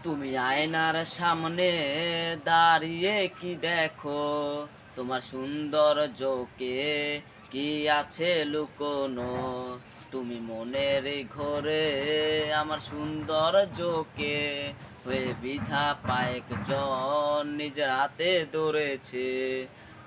তুমি আয়নার সামনে দাঁড়িয়ে কি দেখো? তোমার সৌন্দর্যকে কি আছে লুকোনো? তুমি মনের ঘরে আমার সৌন্দর্যকে হয়ে বৃথা পায়েকজন নিজের হাতে ধরেছে।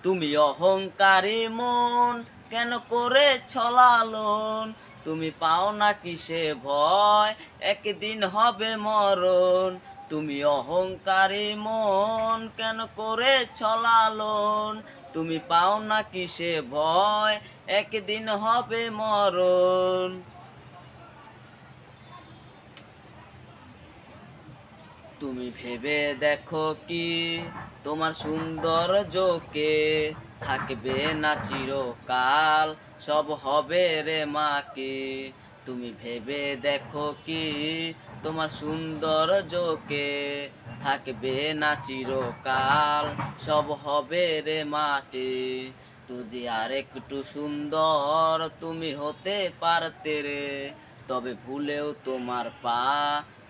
তুমি অহংকারী মন কেন করে ছলালন? তুমি পাও না কিসে ভয়, একদিন হবে মরণ। তুমি অহংকারী মন কেন করে ছলালন? তুমি পাও না কিসে ভয়, একদিন হবে মরণ। তুমি ভেবে দেখো কি তোমার সৌন্দর্যকে থাকবে না চিরকাল, সব হবে রে মাকে। তুমি ভেবে দেখো কি তোমার সৌন্দর্যকে থাকবে না চিরকাল, সব হবে রে মাটি। যদি আর একটু সুন্দর তুমি হতে পারতে রে, তবে ভুলেও তোমার পা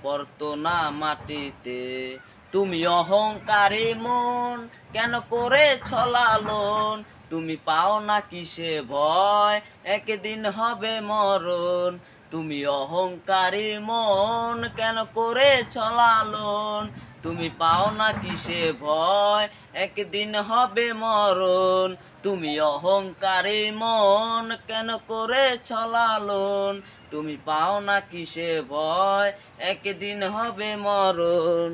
পড়তো না মাটিতে। তুমি অহংকারী মন কেন করে ছলালন? তুমি পাও না কিসে ভয়, একদিন হবে মরণ। তুমি অহংকারী মন কেন করে ছলালন? তুমি পাও না কিসে ভয়, একদিন হবে মরণ। তুমি অহংকারী মন কেন করে ছলালন? তুমি পাও না কিসে ভয়, একদিন হবে মরণ।